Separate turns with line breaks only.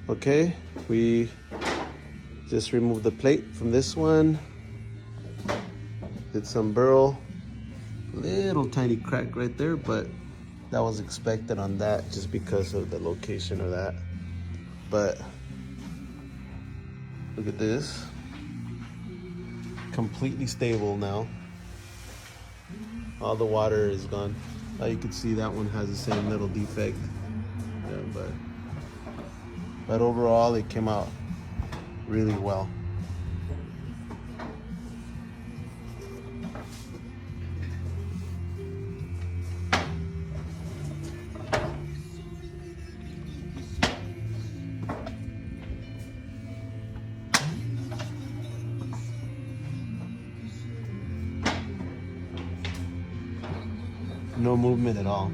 Okay, we just removed the plate from this one. Did some burl. Little tiny crack right there, but that was expected on that just because of the location of that. But look at this. Completely stable now. All the water is gone. You can see that one has the same little defect. Yeah, but overall it came out really well. No movement at all.